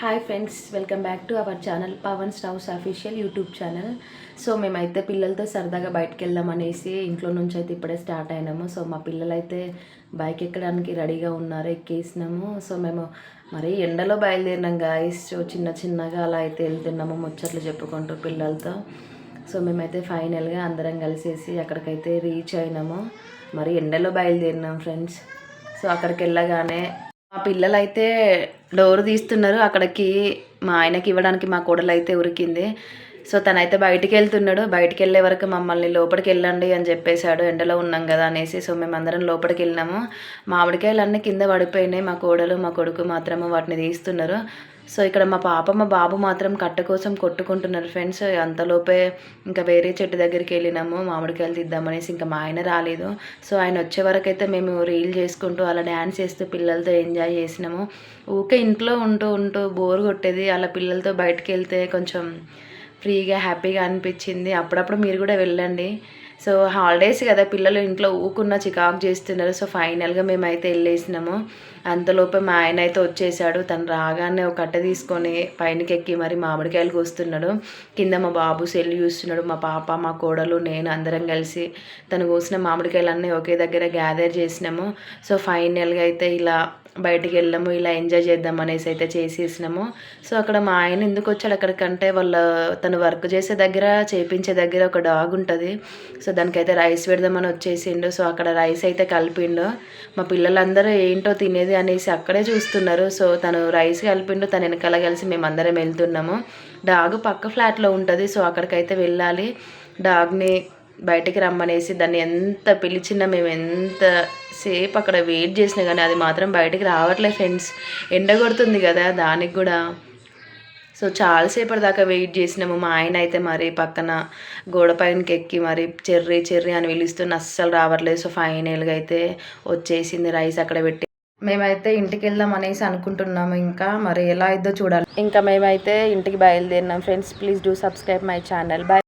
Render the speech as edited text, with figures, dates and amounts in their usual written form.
Hi friends, welcome back to our channel Pavan stoves official YouTube channel. So మేమైతే పిల్లలతో సరదాగా బయటకు వెళ్దాం అనేసి ఇంట్లో నుంచి అయితే ఇప్పుడే స్టార్ట్ అయినాము. సో మా పిల్లలు అయితే బైక్ ఎక్కడానికి రెడీగా ఉన్నారు, ఎక్కేసినాము. సో మేము మరి ఎండలో బయలుదేరినాం గాయస్. సో చిన్నగా అలా అయితే వెళ్తున్నాము ముచ్చట్లు చెప్పుకుంటూ పిల్లలతో. సో మేమైతే ఫైనల్గా అందరం కలిసేసి అక్కడికైతే రీచ్ అయినాము. మరి ఎండలో బయలుదేరినాం ఫ్రెండ్స్. సో అక్కడికి వెళ్ళగానే మా పిల్లలు అయితే డోర్ తీస్తున్నారు. అక్కడికి మా ఆయనకి ఇవ్వడానికి మా కోడలు అయితే ఉరికింది. సో తనైతే బయటికి వెళ్తున్నాడు. బయటికి వెళ్ళే వరకు మమ్మల్ని లోపలికి వెళ్ళండి అని చెప్పేశాడు, ఎండలో ఉన్నాం కదా అనేసి. సో మేమందరం లోపలికి వెళ్ళినాము. మామిడికాయలు అన్నీ కింద పడిపోయినాయి. మా కోడలు మా కొడుకు మాత్రము వాటిని తీస్తున్నారు. సో ఇక్కడ మా పాప మా బాబు మాత్రం కట్ట కోసం కొట్టుకుంటున్నారు ఫ్రెండ్స్. అంతలోపే ఇంకా వేరే చెట్టు దగ్గరికి వెళ్ళినాము మామిడికాయలు తీద్దామనేసి. ఇంకా మా ఆయన రాలేదు. సో ఆయన వచ్చే వరకు అయితే మేము రీల్ చేసుకుంటూ అలా డ్యాన్స్ చేస్తూ పిల్లలతో ఎంజాయ్ చేసినాము. ఊకే ఇంట్లో ఉంటూ బోర్ కొట్టేది. అలా పిల్లలతో బయటకు వెళ్తే కొంచెం ఫ్రీగా హ్యాపీగా అనిపించింది. అప్పుడప్పుడు మీరు కూడా వెళ్ళండి. సో హాలిడేస్ కదా, పిల్లలు ఇంట్లో ఊకున్న చికాకు చేస్తున్నారు. సో ఫైనల్గా మేమైతే వెళ్ళేసినాము. అంతలోపే మా ఆయన అయితే వచ్చేసాడు. తను రాగానే ఒక కట్ట తీసుకొని పైనకి ఎక్కి మరి మామిడికాయలు కోస్తున్నాడు. కింద మా బాబు సెల్ చూస్తున్నాడు. మా పాప మా కోడలు నేను అందరం కలిసి తను కోసిన మామిడికాయలన్నీ ఒకే దగ్గర గ్యాదర్ చేసినాము. సో ఫైనల్గా అయితే ఇలా బయటికి వెళ్ళాము, ఇలా ఎంజాయ్ చేద్దాం అనేసి అయితే చేసేసినాము. సో అక్కడ మా ఆయన ఎందుకు వచ్చాడు అక్కడికంటే తను వర్క్ చేసే దగ్గర చేపించే దగ్గర ఒక డాగ్ ఉంటుంది. సో దానికైతే రైస్ పెడదామని వచ్చేసిండు. సో అక్కడ రైస్ అయితే కలిపిండు. మా పిల్లలందరూ ఏంటో తినేది అనేసి అక్కడే చూస్తున్నారు. సో తను రైస్ కలిపిండు, తను వెనకాల కలిసి మేమందరం వెళ్తున్నాము. డాగ్ పక్క ఫ్లాట్లో ఉంటుంది. సో అక్కడికైతే వెళ్ళాలి. డాగ్ని బయటికి రమ్మనేసి దాన్ని ఎంత పిలిచినా మేము ఎంత సేపు అక్కడ వెయిట్ చేసినా కానీ అది మాత్రం బయటికి రావట్లేదు ఫ్రెండ్స్. ఎండ కొడుతుంది కదా దానికి కూడా. సో చాలాసేపటి దాకా వెయిట్ చేసినాము. మా ఆయన అయితే మరి పక్కన గోడ పైనకి ఎక్కి మరి చెర్రీ అని పిలుస్తున్న అస్సలు రావట్లేదు. సో ఫైనల్గా అయితే వచ్చేసింది రైస్ అక్కడ పెట్టి. మేమైతే ఇంటికి వెళ్దాం అనేసి అనుకుంటున్నాము. ఇంకా మరి ఎలా అయిద్దో చూడాలి. ఇంకా మేమైతే ఇంటికి బయలుదేరినాం friends. Please do subscribe my channel. By.